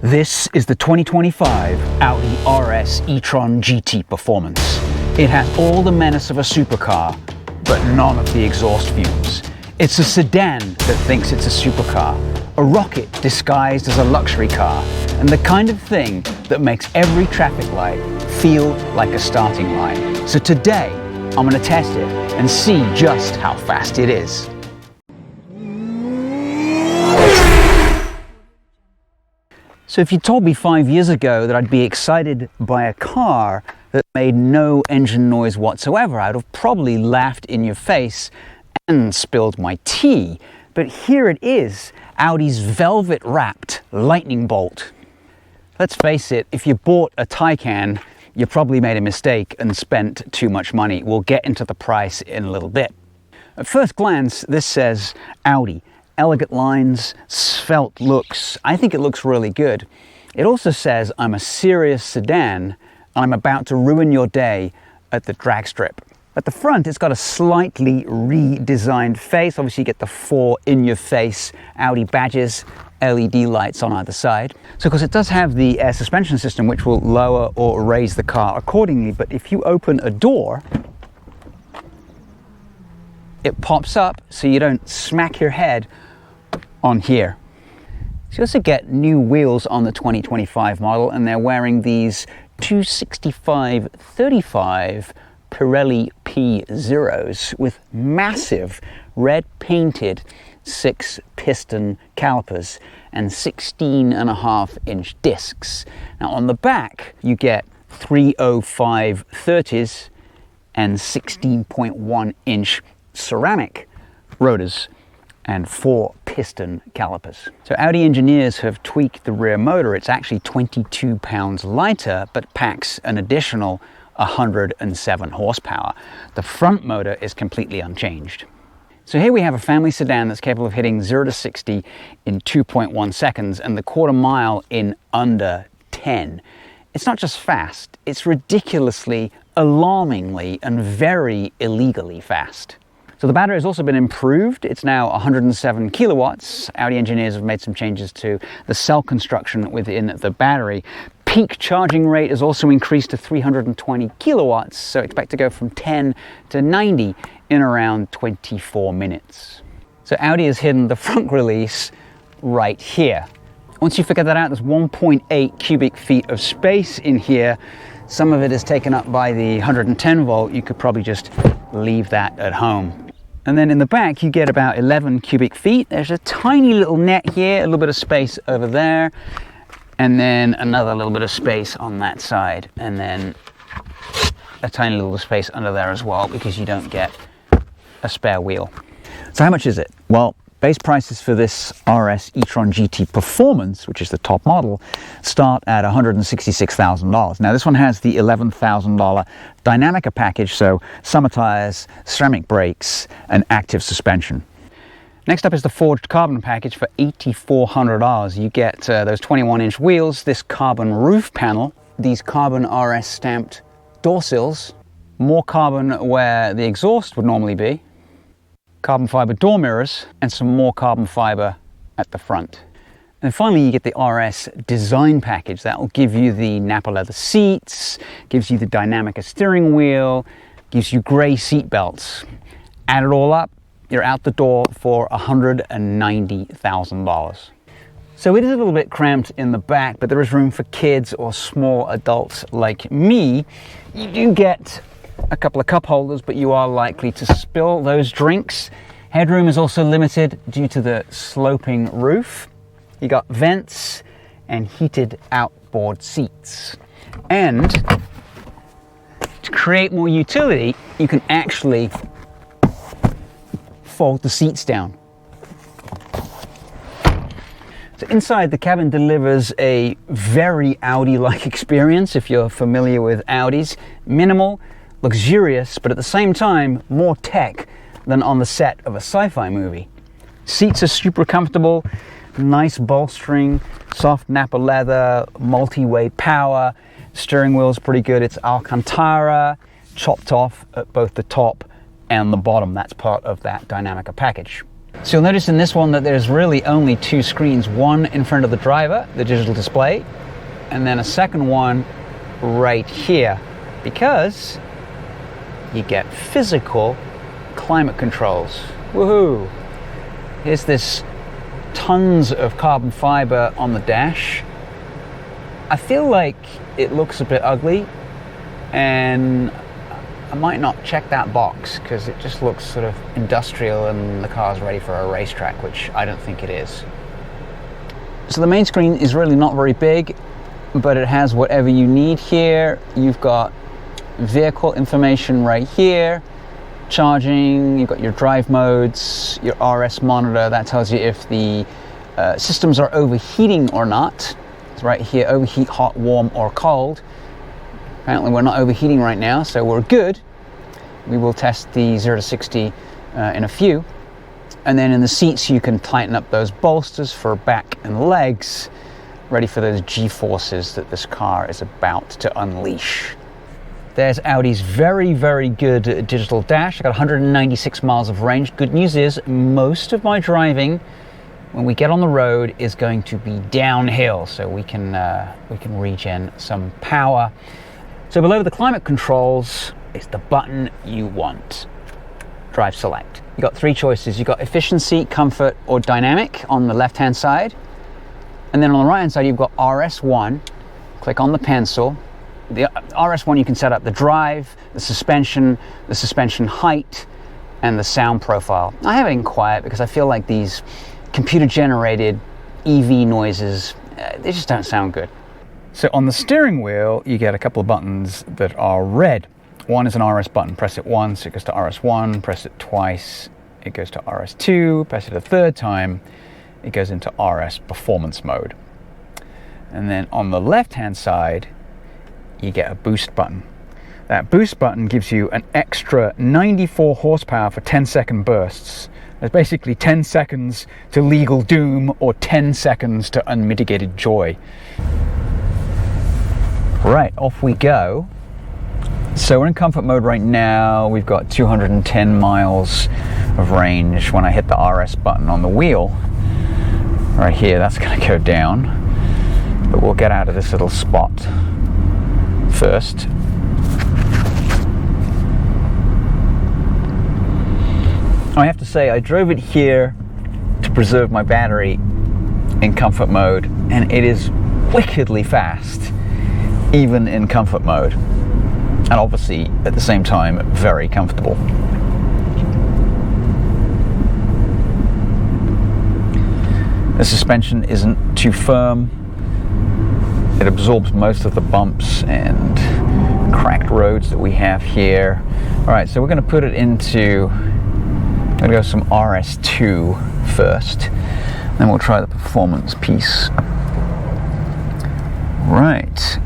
This is the 2025 Audi RS e-tron GT Performance. It has all the menace of a supercar, but none of the exhaust fumes. It's a sedan that thinks it's a supercar, a rocket disguised as a luxury car, and the kind of thing that makes every traffic light feel like a starting line. So today, I'm going to test it and see just how fast it is. So if you told me 5 years ago that I'd be excited by a car that made no engine noise whatsoever, I'd have probably laughed in your face and spilled my tea. But here it is, Audi's velvet-wrapped lightning bolt. Let's face it, if you bought a Taycan, you probably made a mistake and spent too much money. We'll get into the price in a little bit. At first glance, this says Audi. Elegant lines, svelte looks. I think it looks really good. It also says I'm a serious sedan and I'm about to ruin your day at the drag strip. At the front, it's got a slightly redesigned face. Obviously, you get the 4 in-your-face Audi badges, LED lights on either side. So, of course, it does have the air suspension system, which will lower or raise the car accordingly. But if you open a door, it pops up so you don't smack your head on here. So you also get new wheels on the 2025 model, and they're wearing these 265/35 Pirelli P0s with massive red painted 6-piston calipers and 16.5-inch discs. Now on the back you get 305/30s and 16.1-inch ceramic rotors and 4-piston calipers. So Audi engineers have tweaked the rear motor. It's actually 22 pounds lighter, but packs an additional 107 horsepower. The front motor is completely unchanged. So here we have a family sedan that's capable of hitting 0 to 60 in 2.1 seconds and the quarter mile in under 10. It's not just fast, it's ridiculously, alarmingly, and very illegally fast. So the battery has also been improved. It's now 107 kilowatts. Audi engineers have made some changes to the cell construction within the battery. Peak charging rate has also increased to 320 kilowatts, so expect to go from 10 to 90 in around 24 minutes. So Audi has hidden the Frunk release right here. Once you figure that out, there's 1.8 cubic feet of space in here. Some of it is taken up by the 110 volt. You could probably just leave that at home. And then in the back, you get about 11 cubic feet. There's a tiny little net here, a little bit of space over there, and then another little bit of space on that side, and then a tiny little space under there as well, because you don't get a spare wheel. So how much is it? Well, base prices for this RS e-tron GT Performance, which is the top model, start at $166,000. Now this one has the $11,000 Dynamica package, so summer tires, ceramic brakes, and active suspension. Next up is the forged carbon package for $8,400. You get those 21-inch wheels, this carbon roof panel, these carbon RS stamped door sills, more carbon where the exhaust would normally be, carbon fiber door mirrors, and some more carbon fiber at the front. And finally, you get the RS design package. That will give you the Napa leather seats, gives you the Dynamica steering wheel, gives you gray seat belts. Add it all up, you're out the door for $190,000. So it is a little bit cramped in the back, but there is room for kids or small adults like me. You do get a couple of cup holders, but you are likely to spill those drinks. Headroom is also limited due to the sloping roof. You got vents and heated outboard seats. And to create more utility, you can actually fold the seats down. So inside, the cabin delivers a very Audi-like experience if you're familiar with Audis. Minimal, luxurious, but at the same time, more tech than on the set of a sci-fi movie. Seats are super comfortable, nice bolstering, soft Napa leather, multi-way power. Steering wheel's pretty good. It's Alcantara, chopped off at both the top and the bottom. That's part of that Dynamica package. So you'll notice in this one that there's really only two screens, one in front of the driver, the digital display, and then a second one right here, because you get physical climate controls. Woohoo! Here's this tons of carbon fiber on the dash. I feel like it looks a bit ugly, and I might not check that box because it just looks sort of industrial and the car's ready for a racetrack, which I don't think it is. So the main screen is really not very big, but it has whatever you need here. You've got vehicle information right here, charging, you've got your drive modes, your RS monitor, that tells you if the systems are overheating or not. It's right here, overheat, hot, warm, or cold. Apparently we're not overheating right now, so we're good. We will test the 0 to 60 in a few. And then in the seats you can tighten up those bolsters for back and legs, ready for those G-forces that this car is about to unleash. There's Audi's very, very good digital dash. I got 196 miles of range. Good news is most of my driving when we get on the road is going to be downhill, so we can regen some power. So below the climate controls is the button you want. Drive select. You got three choices. You got efficiency, comfort, or dynamic on the left-hand side. And then on the right-hand side, you've got RS1. Click on the pencil. The RS1, you can set up the drive, the suspension height, and the sound profile. I have it in quiet because I feel like these computer-generated EV noises, they just don't sound good. So on the steering wheel, you get a couple of buttons that are red. One is an RS button. Press it once, it goes to RS1. Press it twice, it goes to RS2. Press it a third time, it goes into RS performance mode. And then on the left-hand side, you get a boost button. That boost button gives you an extra 94 horsepower for 10-second bursts. There's basically 10 seconds to legal doom or 10 seconds to unmitigated joy. Right, off we go. So we're in comfort mode right now. We've got 210 miles of range. When I hit the RS button on the wheel, right here, that's going to go down. But we'll get out of this little spot first. I have to say, I drove it here to preserve my battery in comfort mode, and it is wickedly fast, even in comfort mode. And obviously, at the same time, very comfortable. The suspension isn't too firm. It absorbs most of the bumps and cracked roads that we have here. All right, so we're going to put it into, I'm going to go some RS2 first, then we'll try the performance piece. Right.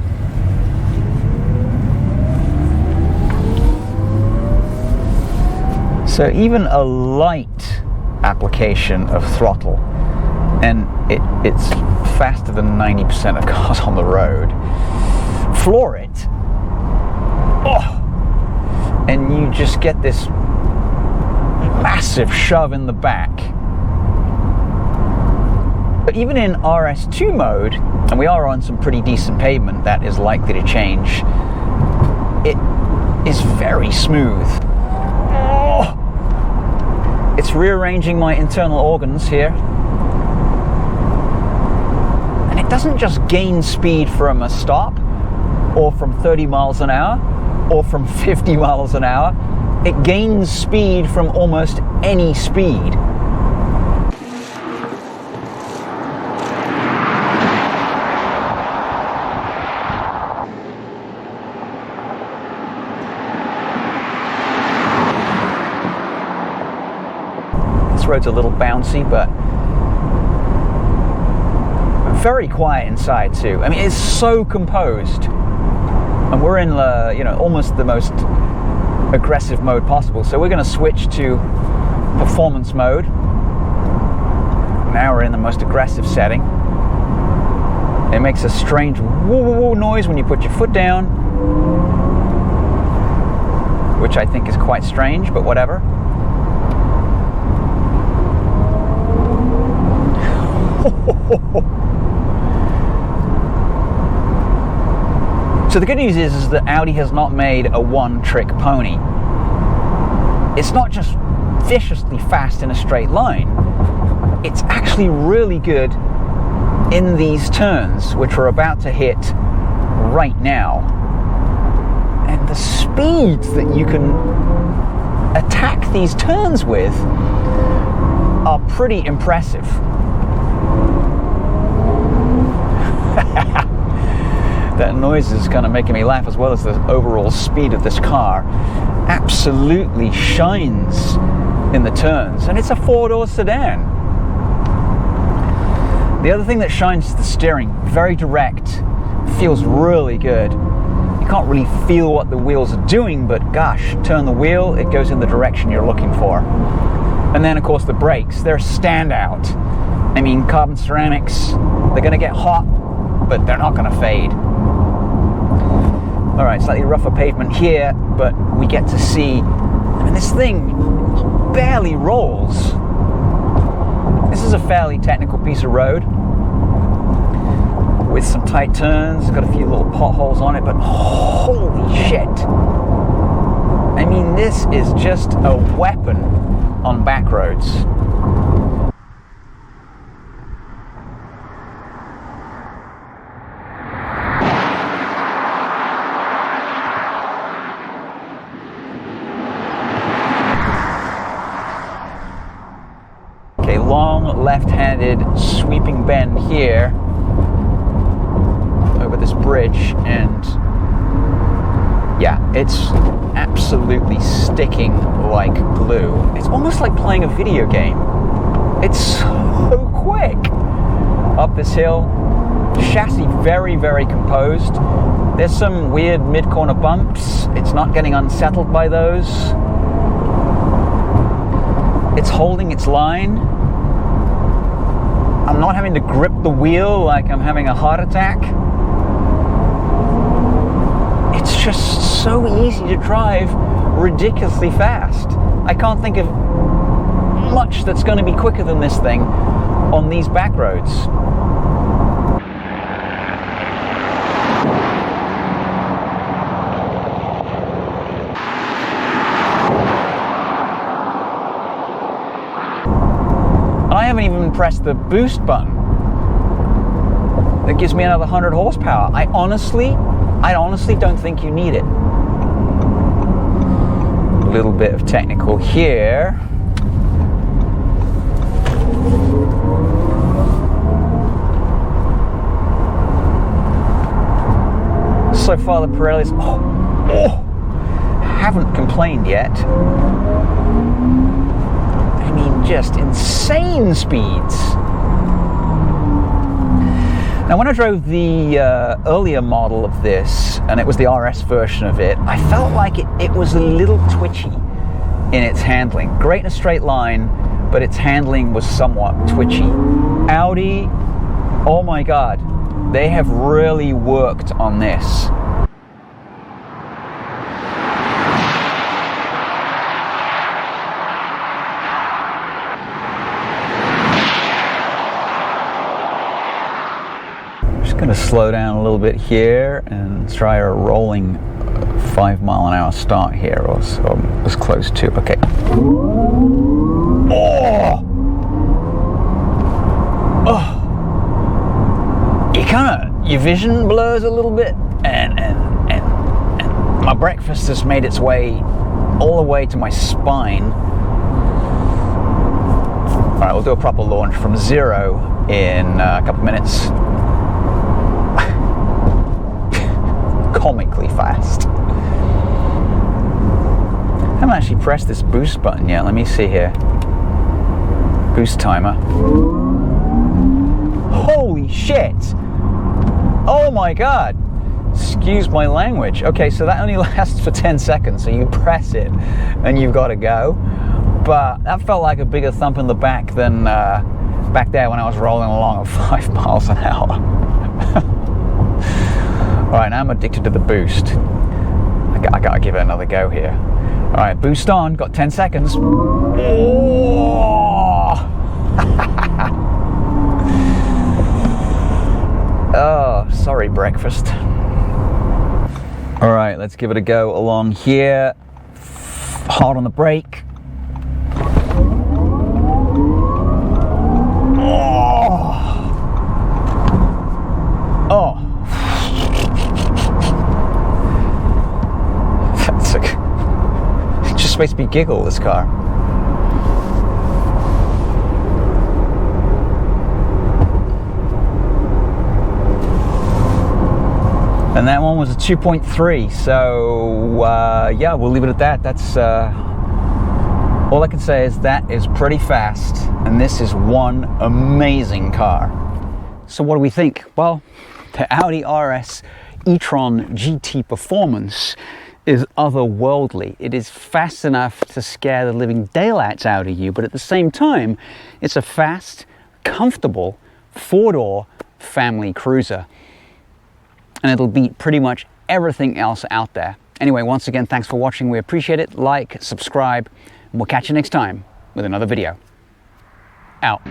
So even a light application of throttle, and it's faster than 90% of cars on the road. Floor it. Oh! And you just get this massive shove in the back. But even in RS2 mode, and we are on some pretty decent pavement that is likely to change, it is very smooth. Oh! It's rearranging my internal organs here. And it doesn't just gain speed from a stop, or from 30 miles an hour, or from 50 miles an hour. It gains speed from almost any speed. This road's a little bouncy, but very quiet inside too. I mean, it's so composed, and we're in almost the most aggressive mode possible. So we're going to switch to performance mode. Now we're in the most aggressive setting. It makes a strange woo-woo-woo noise when you put your foot down, which I think is quite strange, but whatever. So the good news is that Audi has not made a one-trick pony. It's not just viciously fast in a straight line. It's actually really good in these turns, which we're about to hit right now. And the speeds that you can attack these turns with are pretty impressive. That noise is kind of making me laugh, as well as the overall speed of this car. Absolutely shines in the turns, and it's a four-door sedan. The other thing that shines is the steering. Very direct, feels really good. You can't really feel what the wheels are doing, but gosh, turn the wheel, it goes in the direction you're looking for. And then of course the brakes, they're a standout. I mean, carbon ceramics, they're gonna get hot, but they're not gonna fade. All right, slightly rougher pavement here, but we get to see, I mean, this thing barely rolls. This is a fairly technical piece of road with some tight turns. It's got a few little potholes on it, but holy shit. I mean, this is just a weapon on back roads. Long left-handed sweeping bend here over this bridge, and yeah, it's absolutely sticking like glue. It's almost like playing a video game. It's so quick. Up this hill, chassis very, very composed. There's some weird mid-corner bumps. It's not getting unsettled by those. It's holding its line. I'm not having to grip the wheel like I'm having a heart attack. It's just so easy to drive ridiculously fast. I can't think of much that's going to be quicker than this thing on these back roads. I haven't even pressed the boost button. That gives me another 100 horsepower. I honestly don't think you need it. A little bit of technical here. So far the Pirellis, haven't complained yet. I mean, just insane speeds. Now, when I drove the earlier model of this, and it was the RS version of it, I felt like it was a little twitchy in its handling. Great in a straight line, but its handling was somewhat twitchy. Audi, oh my God, they have really worked on this. Going to slow down a little bit here and try a rolling 5 mile an hour start here, or so as close to. Okay. Your vision blurs a little bit, and my breakfast has made its way all the way to my spine. All right, we'll do a proper launch from 0 in a couple minutes. Comically fast. I haven't actually pressed this boost button yet. Let me see here. Boost timer. Holy shit! Oh my God! Excuse my language. Okay, so that only lasts for 10 seconds, so you press it and you've got to go. But that felt like a bigger thump in the back than back there when I was rolling along at 5 miles an hour. Alright, now I'm addicted to the boost. I gotta give it another go here. Alright, boost on, got 10 seconds. Oh! Ferrari breakfast. All right, let's give it a go along here. Hard on the brake. Oh. That's like, it just makes me giggle, this car. And that one was a 2.3, so yeah, we'll leave it at that. That's all I can say is that is pretty fast, and this is one amazing car. So what do we think? Well, the Audi RS e-tron GT Performance is otherworldly. It is fast enough to scare the living daylights out of you, but at the same time, it's a fast, comfortable, four-door family cruiser. And it'll beat pretty much everything else out there. Anyway, once again, thanks for watching. We appreciate it. Like, subscribe, and we'll catch you next time with another video. Out.